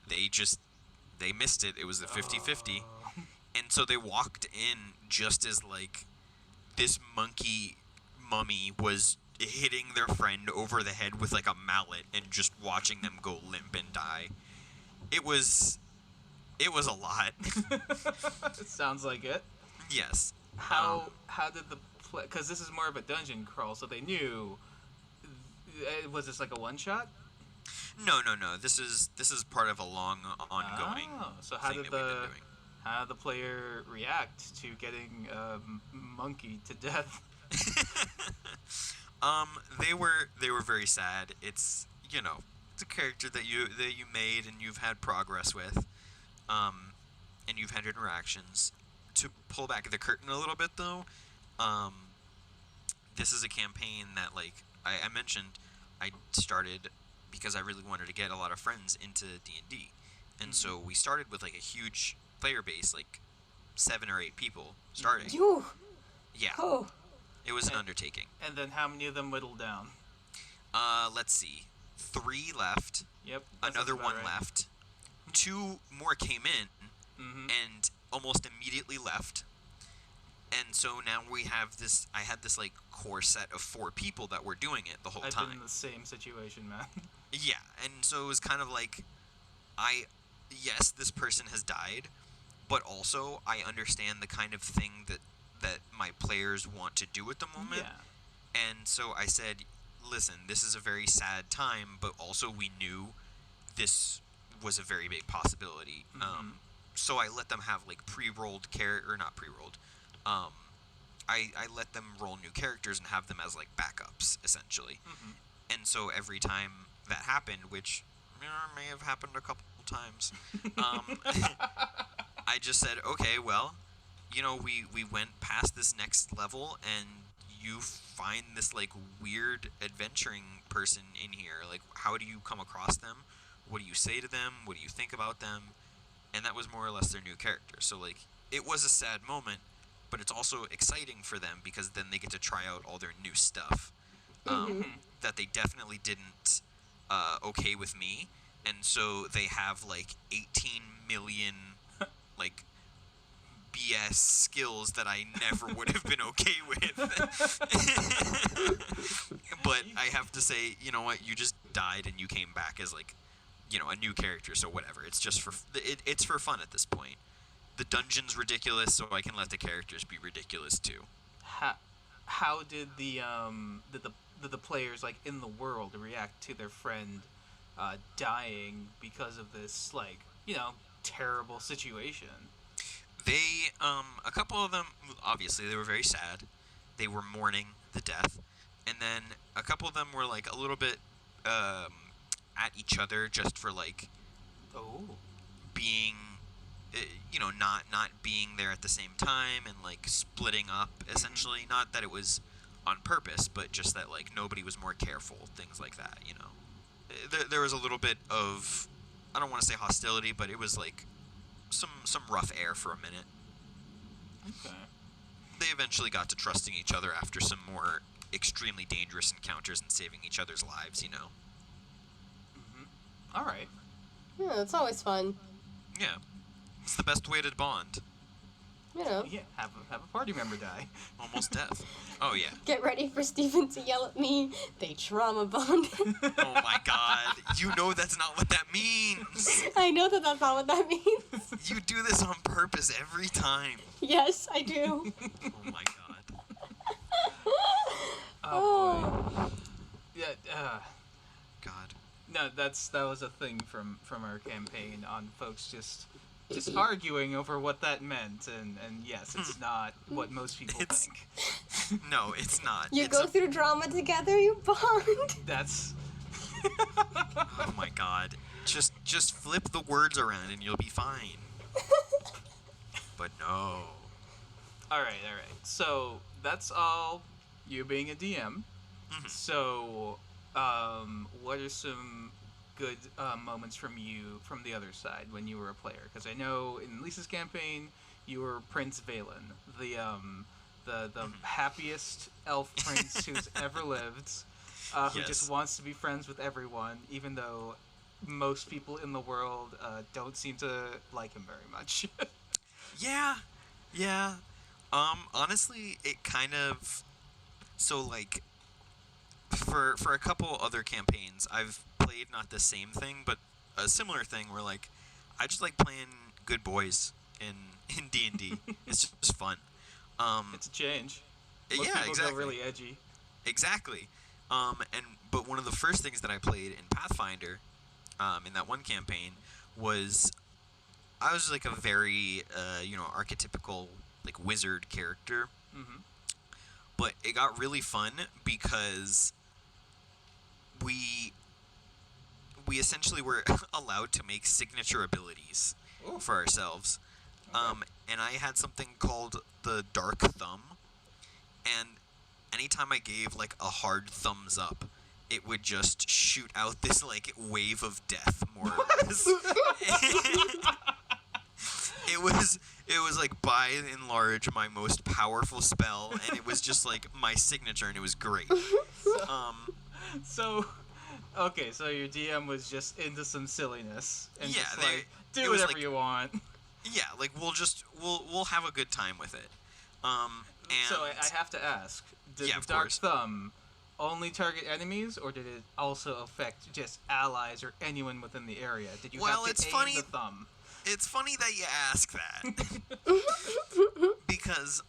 they missed it. It was a 50-50. Oh. And so they walked in just as like this monkey mummy was hitting their friend over the head with like a mallet and just watching them go limp and die. It was a lot. It sounds like it. Yes. How did the play? Because this is more of a dungeon crawl, so they knew. Was this like a one shot? No. This is part of a long ongoing. Oh, so how thing did that we've been doing. how did the player react to getting monkey to death? They were very sad. It's it's a character that you made and you've had progress with, and you've had interactions. To pull back the curtain a little bit though, this is a campaign that like I mentioned, I started because I really wanted to get a lot of friends into D&D, and so we started with like a huge player base, like 7 or 8 people starting. You. Yeah, Oh. it was an undertaking. And then how many of them whittled down? Let's see. 3 left. Yep. that Another sounds about 1 right. left. 2 more came in Mhm. and almost immediately left. And so now we have this. I had this like core set of 4 people that were doing it the whole I've time. been in the same situation, man. Yeah, and so it was kind of like, yes, this person has died, but also I understand the kind of thing that my players want to do at the moment. Yeah. And so I said, listen, this is a very sad time, but also we knew this was a very big possibility. Mhm. So I let them have like pre-rolled or not pre-rolled. I let them roll new characters and have them as like backups essentially. Mhm. And so every time that happened, which may have happened a couple times, I just said, okay, well, we went past this next level, and you find this like weird adventuring person in here. Like, how do you come across them? What do you say to them? What do you think about them? And that was more or less their new character. So like, it was a sad moment, but it's also exciting for them because then they get to try out all their new stuff that they definitely didn't okay with me. And so they have like 18 million like BS skills that I never would have been okay with. But I have to say, you know what? You just died and you came back as like, a new character. So whatever. It's just it's for fun at this point. The dungeon's ridiculous, so I can let the characters be ridiculous too. How did the the players like in the world react to their friend dying because of this like terrible situation? They, a couple of them, obviously, they were very sad. They were mourning the death. And then a couple of them were, like, a little bit at each other just for, like, Oh. being, not being there at the same time and, like, splitting up, essentially. Not that it was on purpose, but just that, like, nobody was more careful, things like that, you know. There was a little bit of, I don't want to say hostility, but it was, like, some rough air for a minute. Okay. They eventually got to trusting each other after some more extremely dangerous encounters and saving each other's lives, you know. All right. Yeah, it's always fun. Yeah. It's the best way to bond. You know. Yeah, have a party member die. Almost death. Oh, yeah. Get ready for Steven to yell at me. They trauma bond. Oh, my God. You know that's not what that means. I know that that's not what that means. You do this on purpose every time. Yes, I do. Oh, my God. Oh boy. Yeah. God. No, that was a thing from our campaign on folks just arguing over what that meant, and yes, it's not what most people think. No, it's not. You It's go through drama together, you bond. That's Oh, my God. Just flip the words around and you'll be fine. But no. all right. So that's all you being a DM. Mhm. So, what are some good moments from the other side when you were a player? Because I know in Lisa's campaign you were Prince Valen, the happiest elf prince who's ever lived, who Yes. just wants to be friends with everyone, even though most people in the world don't seem to like him very much. Yeah. Honestly, it kind of... So, like, for a couple other campaigns, I've played not the same thing, but a similar thing where, like, I just like playing good boys in D&D. It's just fun. It's a change. Most Yeah, people exactly. go really edgy. Exactly. But one of the first things that I played in Pathfinder, in that one campaign, was I was like a very archetypical like wizard character, Mm-hmm. but it got really fun because we essentially were allowed to make signature abilities Ooh. for ourselves. Okay. And I had something called the Dark Thumb, and anytime I gave like a hard thumbs up, it would just shoot out this like wave of death, more or less. It was like by and large my most powerful spell, and it was just like my signature, and it was great. So, okay, so your DM was just into some silliness and Yeah, just they- like it do was whatever like- you want. Yeah, like we'll have a good time with it. And So I have to ask: did Yeah, the of Dark course. Thumb only target enemies, or did it also affect just allies or anyone within the area? Did you Well, have to it's aim funny- the thumb? It's funny that you ask that. Because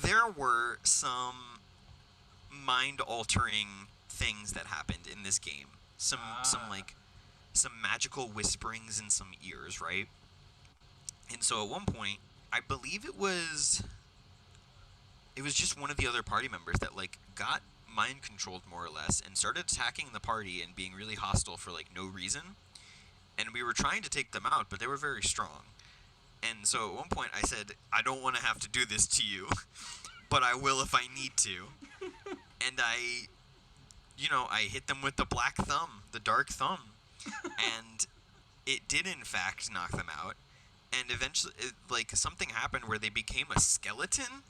there were some mind-altering things that happened in this game. Some magical whisperings in some ears, right? And so at one point, I believe it was just one of the other party members that like got mind controlled more or less and started attacking the party and being really hostile for like no reason. And we were trying to take them out, but they were very strong. And so at one point I said, I don't want to have to do this to you, but I will if I need to. And I hit them with the black thumb, the dark thumb. And it did in fact knock them out. And eventually, something happened where they became a skeleton.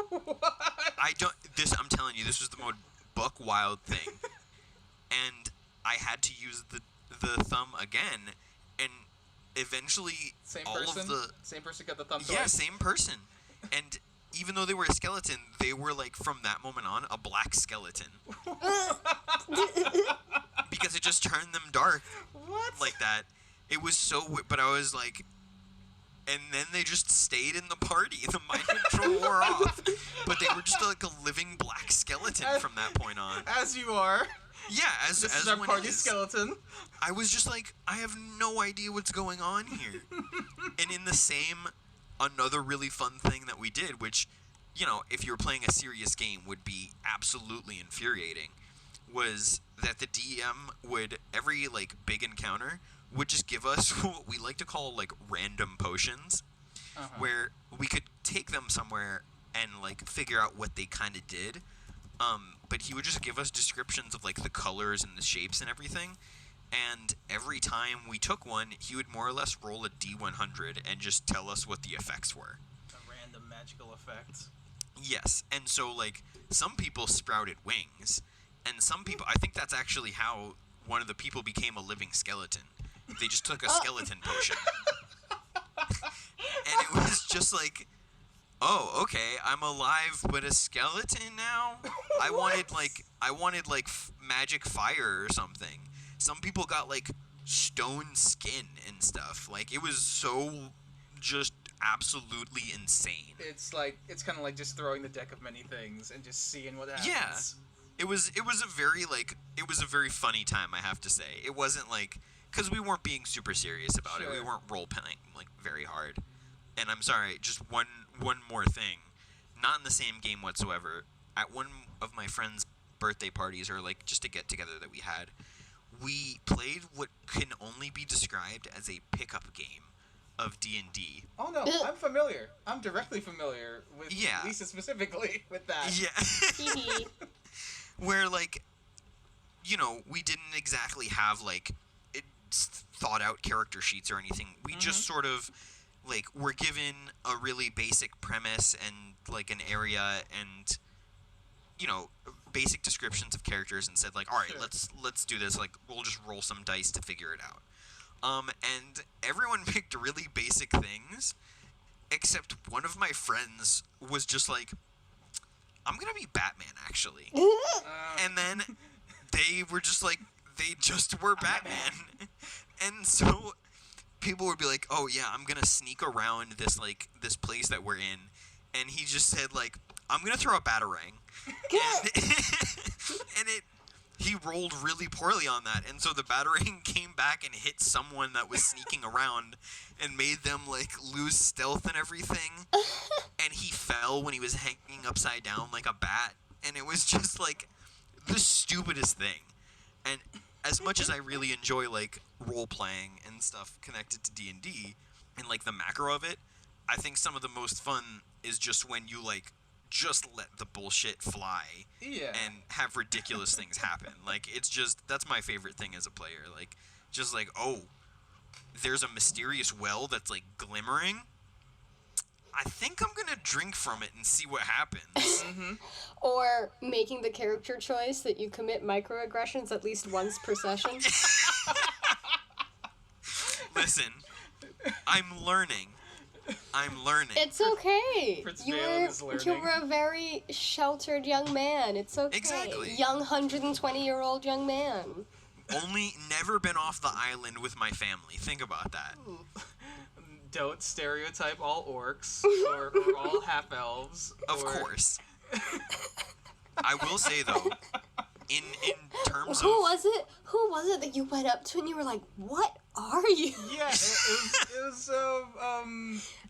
What? I'm telling you, this was the most buck wild thing. And I had to use the thumb again, and eventually Same all person? of the Same person got the thumb yeah, twice? same person. And even though they were a skeleton, they were like from that moment on a black skeleton because it just turned them dark What? like that. It was so but I was like and then they just stayed in the party. The mind control wore off, but they were just like a living black skeleton from that point on. As you are. Yeah, This as is our one party is. skeleton. I was just like, I have no idea what's going on here. And in the same, another really fun thing that we did, which, you know, if you were playing a serious game would be absolutely infuriating, was that the DM would, every, like, big encounter, would just give us what we like to call, like, random potions, where we could take them somewhere and, like, figure out what they kind of did. But he would just give us descriptions of, like, the colors and the shapes and everything. And every time we took one, he would more or less roll a D100 and just tell us what the effects were. A random magical effect. Yes, and so, like, some people sprouted wings, and some people, I think that's actually how one of the people became a living skeleton. They just took a skeleton potion. And it was just like, oh, okay, I'm alive, but a skeleton now? I wanted, like, magic fire or something. Some people got, like, stone skin and stuff. Like, it was so just absolutely insane. It's kind of like just throwing the deck of many things and just seeing what happens. Yeah. It was a very funny time, I have to say. It wasn't like, because we weren't being super serious about it. We weren't role playing, like, very hard. And I'm sorry, just one more thing. Not in the same game whatsoever. At one of my friends' birthday parties, or, like, just a get-together that we had, we played what can only be described as a pickup game of D&D. Oh no, I'm familiar. I'm directly familiar with Lisa specifically with that. Yeah. Where, like, you know, we didn't exactly have, like, thought out character sheets or anything. We just sort of, like, were given a really basic premise and, like, an area and, you know, basic descriptions of characters and said, like, all right, let's do this. Like, we'll just roll some dice to figure it out. And everyone picked really basic things, except one of my friends was just like, I'm gonna be Batman, actually. And then they were just like, they just were Batman. And so people would be like, oh yeah, I'm gonna sneak around this, like, this place that we're in. And he just said, like, I'm gonna throw a batarang. And he rolled really poorly on that, and so the batarang came back and hit someone that was sneaking around and made them, like, lose stealth and everything. And he fell when he was hanging upside down like a bat, and it was just, like, the stupidest thing. And as much as I really enjoy, like, role-playing and stuff connected to D&D, and, like, the macro of it, I think some of the most fun is just when you, like, just let the bullshit fly and have ridiculous things happen. Like, it's just, that's my favorite thing as a player. Like, just like, oh, there's a mysterious well that's, like, glimmering. I think I'm gonna drink from it and see what happens. Or making the character choice that you commit microaggressions at least once per session. Listen, I'm learning. It's okay. Prince You Valen is learning. were a very sheltered young man. It's okay. Exactly. Young 120-year-old young man. Only never been off the island with my family. Think about that. Don't stereotype all orcs or all half-elves. Of course. I will say, though, in terms Who of... was it that you went up to and you were like, what are you? Yeah, it was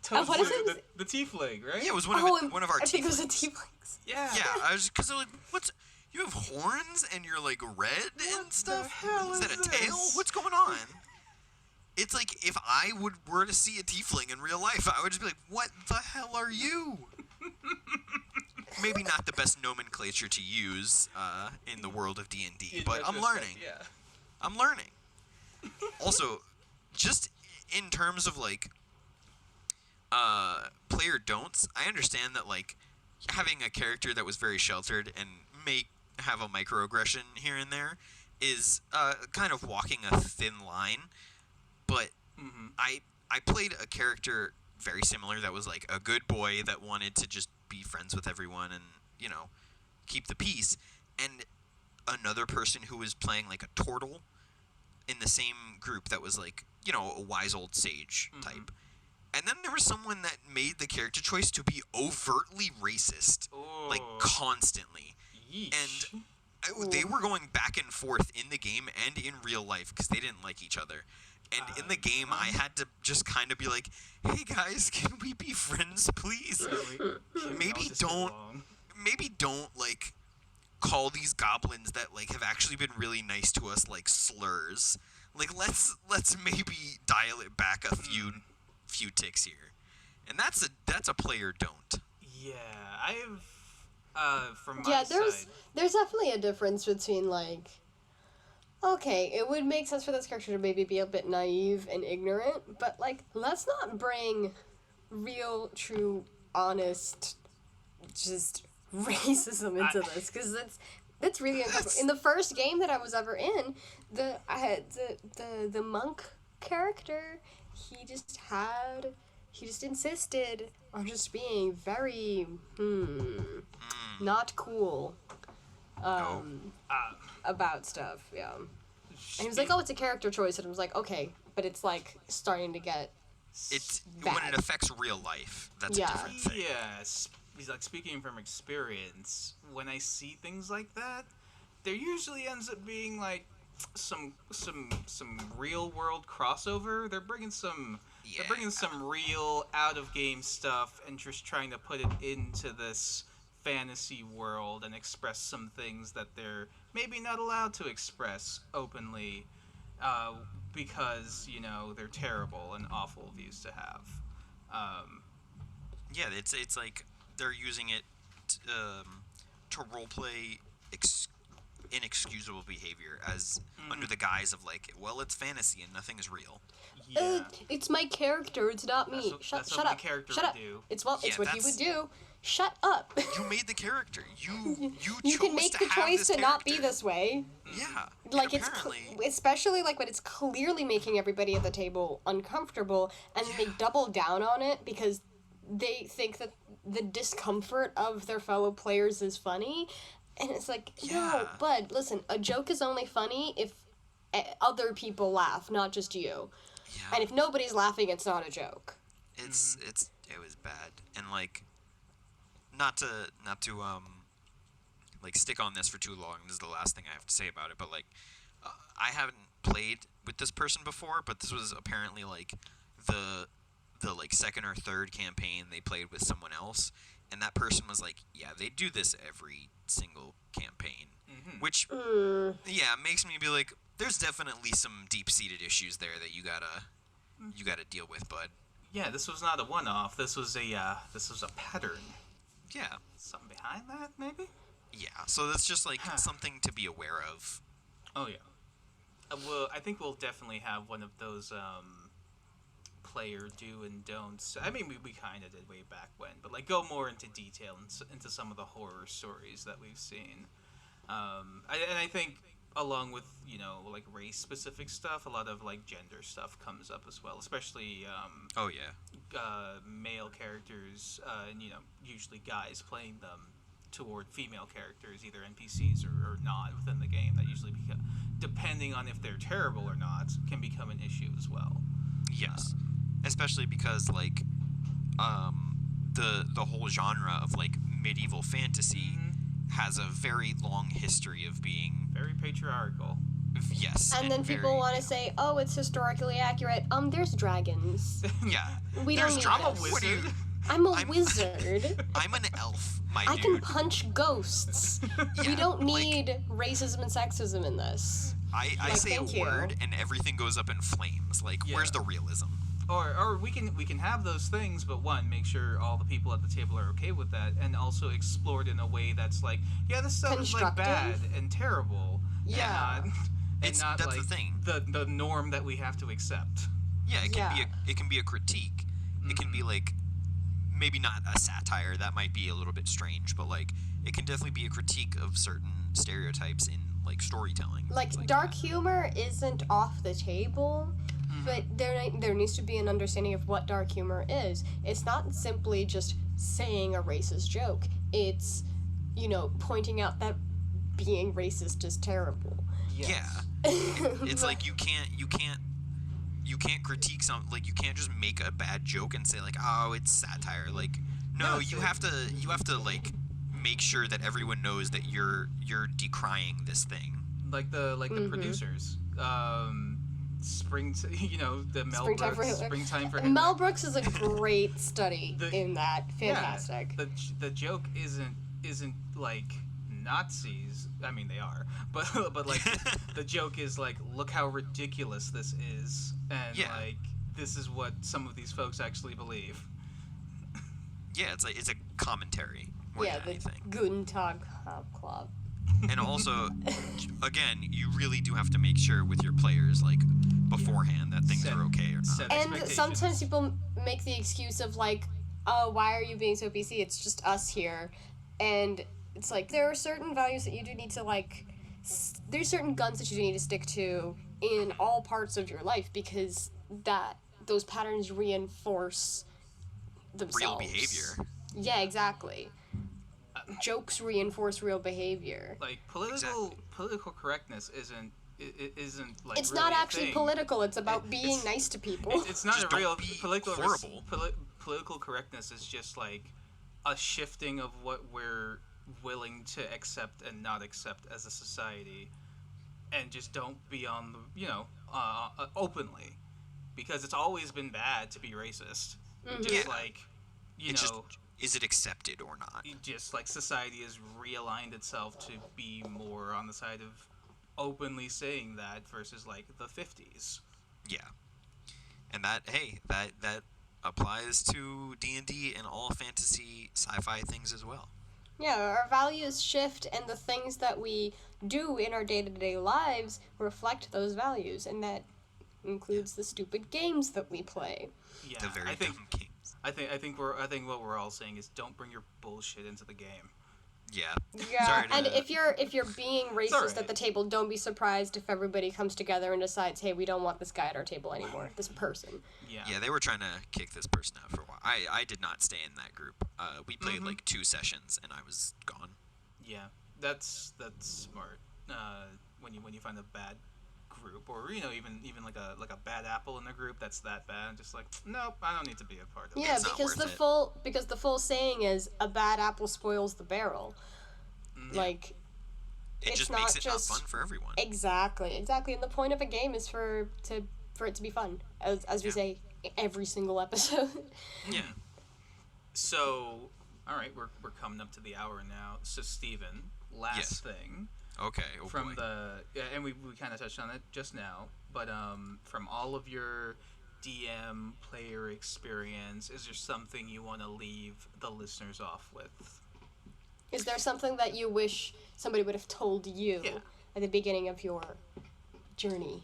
what is Toadstool, it? the tiefling, right? Yeah, it was one of our I think it was a tieflings. tieflings. Yeah. Yeah, I was because they're like, what's... You have horns and you're, like, red and stuff? the hell is that is a tail? this? What's going on? It's like, if I were to see a tiefling in real life, I would just be like, what the hell are you? Maybe not the best nomenclature to use in the world of D&D, but I'm learning. Yeah. I'm learning. Also, just in terms of, like, player don'ts, I understand that, like, having a character that was very sheltered and may have a microaggression here and there is kind of walking a thin line. But I played a character very similar that was, like, a good boy that wanted to just be friends with everyone and, you know, keep the peace. And another person who was playing, like, a turtle in the same group that was, like, you know, a wise old sage type. And then there was someone that made the character choice to be overtly racist, like Oh. constantly. Yeesh. And they were going back and forth in the game and in real life because they didn't like each other. And in the game, I had to just kind of be like, "Hey guys, can we be friends, please? Maybe don't like call these goblins that like have actually been really nice to us like slurs. Like let's maybe dial it back a few ticks here." And that's a player don't. Yeah, from my side. there's definitely a difference between like, okay, it would make sense for this character to maybe be a bit naive and ignorant, but like, let's not bring real, true, honest, just racism into this, because that's really uncomfortable. In the first game that I was ever in, the monk character, he just insisted on just being very not cool about stuff. Yeah. And he was like, "Oh, it's a character choice," and I was like, "Okay," but it's like starting to get It's bad. when it affects real life. That's a different thing. Yes. He's like, speaking from experience, when I see things like that, there usually ends up being like some real world crossover. They're bringing some real out of game stuff and just trying to put it into this fantasy world and express some things that they're maybe not allowed to express openly because they're terrible and awful views to have. Yeah, it's like they're using it to roleplay inexcusable behavior as under the guise of like, well, it's fantasy and nothing is real. Yeah. It's my character. It's not me. That's Shut what my up. character Shut would up. do. It's what Yeah, he would do. Shut up. You made the character. You You can chose make to the have choice this to not be character. this way. Yeah. Like and it's apparently, especially like when it's clearly making everybody at the table uncomfortable, and they double down on it because they think that the discomfort of their fellow players is funny, and it's like, no, Yeah. bud, listen, a joke is only funny if other people laugh, not just you. yeah, And if nobody's laughing, it's not a joke. it was bad, and like, not to like stick on this for too long. This is the last thing I have to say about it, but like, I haven't played with this person before, but this was apparently like the like second or third campaign they played with someone else, and that person was like, yeah, they do this every single campaign, which makes me be like, there's definitely some deep-seated issues there that you gotta deal with, bud. Yeah, this was not a one-off. This was a pattern. Yeah. Something behind that, maybe? Yeah, so that's just like something to be aware of. Oh yeah. Well, I think we'll definitely have one of those player do and don'ts. I mean, we kind of did way back when, but like go more into detail into some of the horror stories that we've seen. I think along with like race specific stuff, a lot of like gender stuff comes up as well, especially Oh yeah. male characters and usually guys playing them toward female characters, either NPCs or not within the game. That usually depending on if they're terrible or not, can become an issue as well. Yes, especially because like the whole genre of like medieval fantasy has a very long history of being very patriarchal. Yes, And then people very, want to say, "Oh, it's historically accurate." There's dragons. Yeah, We don't need I'm a this. What do you- wizard. I'm a wizard. I'm an elf, my I dude. can punch ghosts. Yeah, We don't like, need racism and sexism in this. I like, say a thank you. word and everything goes up in flames. Like, Yeah. where's the realism? Or we can have those things, but one, make sure all the people at the table are okay with that, and also explore it in a way that's like, yeah, this stuff is like bad Constructive? and terrible. Yeah. And not That's like the thing. the norm that we have to accept. Yeah, Yeah. it can be a critique. It can be like maybe not a satire. That might be a little bit strange, but like it can definitely be a critique of certain stereotypes in like storytelling. Like, things dark that. humor isn't off the table, but there needs to be an understanding of what dark humor is. It's not simply just saying a racist joke. It's, pointing out that being racist is terrible. Yeah. It's like you can't you can't critique you can't just make a bad joke and say like, oh, it's satire. Like, no, you have to like make sure that everyone knows that you're decrying this thing. Like the producers. The Mel Springtime Brooks for Springtime for Mel Brooks is a great study The- in that. Fantastic. Yeah, the joke isn't like Nazis. I mean, they are, but like the joke is like, look how ridiculous this is, and Yeah. like this is what some of these folks actually believe. Yeah, it's a commentary more Yeah, than the anything. Guten Tag Club. And also, again, you really do have to make sure with your players, like, beforehand that things Set- are okay or not. set And expectations. sometimes people make the excuse of like, oh, why are you being so PC? It's just us here. And it's like, there are certain values that you do need to like, there's certain guns that you do need to stick to in all parts of your life, because those patterns reinforce themselves. Real behavior. Yeah, exactly. Jokes reinforce real behavior. Like political correctness isn't like It's really not a actually thing. political. It's about being it's- nice to people. It's not Just a real don't be political horrible. Political correctness is just like a shifting of what we're willing to accept and not accept as a society, and just don't be on the openly, because it's always been bad to be racist. Just Yeah. like It's just, is it accepted or not? just like society has realigned itself to be more on the side of openly saying that versus like the 50s. Yeah. And that applies to D&D and all fantasy sci-fi things as well. Yeah, our values shift, and the things that we do in our day-to-day lives reflect those values, and that includes the stupid games that we play. Yeah, The very I think dumb games. I think what we're all saying is don't bring your bullshit into the game. Yeah. Yeah, Sorry to- and if you're being racist alright. at the table, don't be surprised if everybody comes together and decides, hey, we don't want this guy at our table anymore, this person. Yeah, they were trying to kick this person out for a while. I did not stay in that group. We played like 2 sessions and I was gone. Yeah, that's smart. When you find a bad group, or even like a bad apple in the group that's that bad, just like, nope, I don't need to be a part of it. Yeah, It's not because worth it. the full saying is a bad apple spoils the barrel. Like, It it's just not makes it just- not fun for everyone. exactly. And the point of a game is for it to be fun, as we Yeah. say every single episode. Yeah. So, all right, we're coming up to the hour now. So, Steven, last Yes. thing Okay. Oh from boy. and we kind of touched on it just now, but from all of your DM player experience, is there something you want to leave the listeners off with? Is there something that you wish somebody would have told you Yeah. at the beginning of your journey?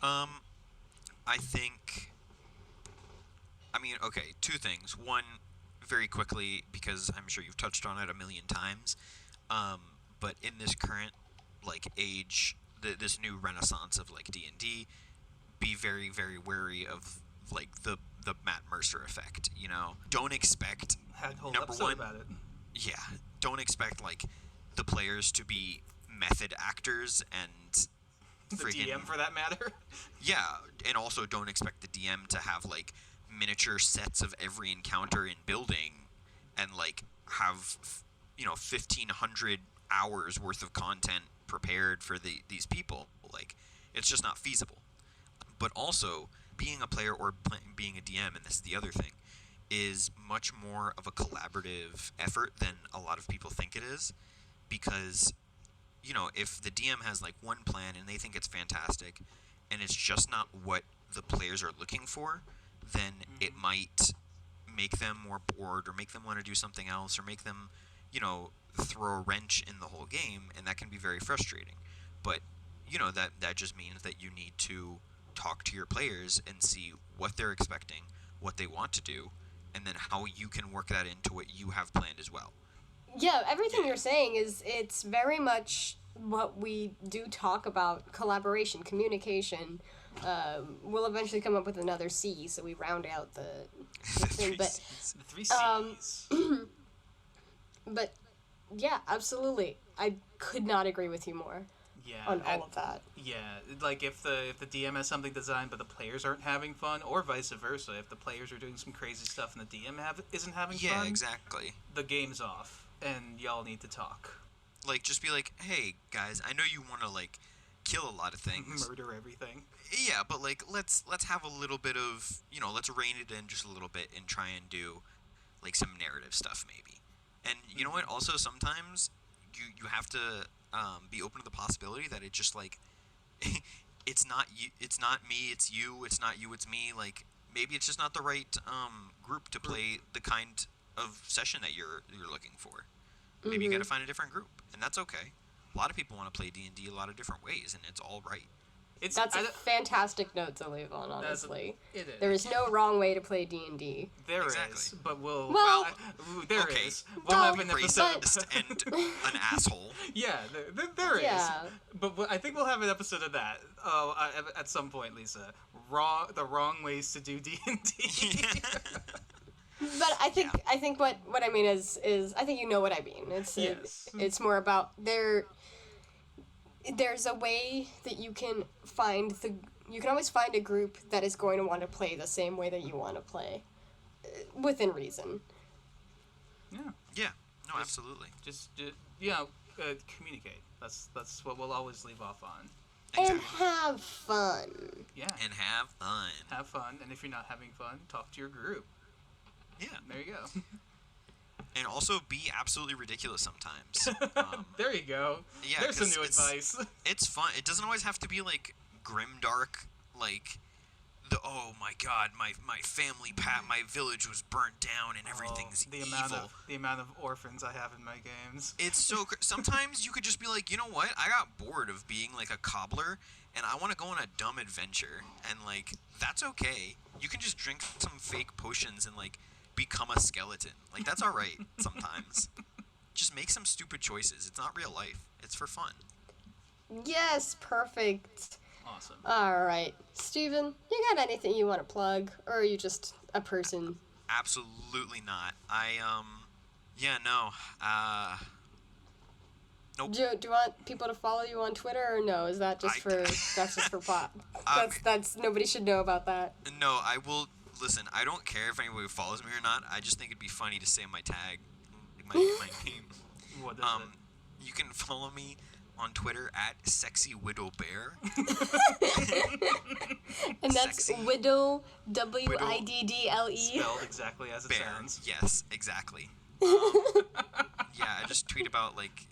I think. I mean, okay, 2 things. One, very quickly, because I'm sure you've touched on it a million times, but in this current like age, this new renaissance of like D&D, be very, very wary of like the Matt Mercer effect. You know, don't expect Had a whole Number episode one- about it. yeah, don't expect like the players to be method actors and The friggin' DM for that matter. yeah, and also don't expect the DM to have like miniature sets of every encounter in building and like have 1,500 hours worth of content prepared for these people. Like, it's just not feasible. But also, being a player or being a DM, and this is the other thing, is much more of a collaborative effort than a lot of people think it is, because if the DM has like one plan and they think it's fantastic and it's just not what the players are looking for, then it might make them more bored or make them want to do something else or make them throw a wrench in the whole game, and that can be very frustrating. But that just means that you need to talk to your players and see what they're expecting, what they want to do, and then how you can work that into what you have planned as well. Yeah, everything you're saying it's very much what we do talk about: collaboration, communication. We'll eventually come up with another C, so we round out the thing. But The 3 C's. but yeah, absolutely, I could not agree with you more. on all of that. Yeah, like if the DM has something designed but the players aren't having fun, or vice versa, if the players are doing some crazy stuff and the DM isn't having fun, Yeah, exactly. the game's off, and y'all need to talk. Like, just be like, hey, guys, I know you want to, like, kill a lot of things. Murder everything. Yeah, but, like, let's have a little bit of, let's rein it in just a little bit and try and do, like, some narrative stuff, maybe. And you know what? Also, sometimes you have to be open to the possibility that it just, like, it's not you, it's not me, it's you, it's not you, it's me. Like, maybe it's just not the right group to play the kind of session that you're looking for. Maybe you got to find a different group, and that's okay. A lot of people want to play D&D a lot of different ways, and it's all right. That's a fantastic note to leave on, honestly. It is. There is no wrong way to play D&D. There Exactly. is, but we'll okay. is. We'll have an episode. Racist and an asshole. Yeah, there is. Yeah. But I think we'll have an episode of that at some point, Lisa. The wrong ways to do D&D. But I think what I mean is I think you know what I mean. It's more about there's a way that you can always find a group that is going to want to play the same way that you want to play, within reason. Yeah. Yeah. No, absolutely. Just communicate. That's what we'll always leave off on. And have fun. Yeah. And have fun. Have fun, and if you're not having fun, talk to your group. Yeah. There you go. And also be absolutely ridiculous sometimes. There you go. Yeah, there's some new advice. It's fun. It doesn't always have to be like grimdark, like oh my god, my family my village was burnt down and everything's evil. The amount of orphans I have in my games. It's so sometimes you could just be like, you know what? I got bored of being like a cobbler, and I want to go on a dumb adventure, and like that's okay. You can just drink some fake potions and like become a skeleton. Like, that's all right sometimes. Just make some stupid choices. It's not real life. It's for fun. Yes, perfect. Awesome. All right. Steven, you got anything you want to plug? Or are you just a person? Absolutely not. Nope. Do you want people to follow you on Twitter, or no? Is that just that's just for pop? That's nobody should know about that. No, I will. Listen, I don't care if anybody follows me or not. I just think it'd be funny to say my tag, my name. What is it? You can follow me on Twitter at SexyWidowBear. And that's Sexy. Widdle, Widdle. Spelled exactly as it Bear. sounds. Yes, exactly. Yeah, I just tweet about like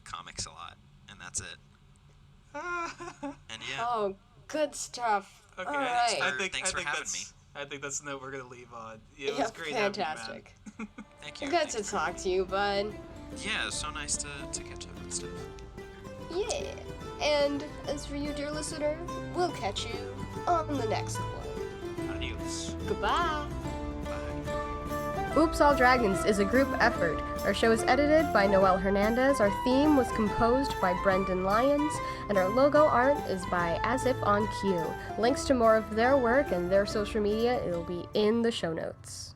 comics a lot, and that's it. And yeah. Oh, good stuff. Okay, All right. Thanks for having me. I think that's the note we're going to leave on. It was great fantastic. having you, man. Thank you. Good to talk to you, bud. Yeah, it was so nice to catch up and stuff. Yeah. And as for you, dear listener, we'll catch you on the next one. Adios. Goodbye. Oops All Dragons is a group effort. Our show is edited by Noel Hernandez, our theme was composed by Brendan Lyons, and our logo art is by Azif On Q. Links to more of their work and their social media will be in the show notes.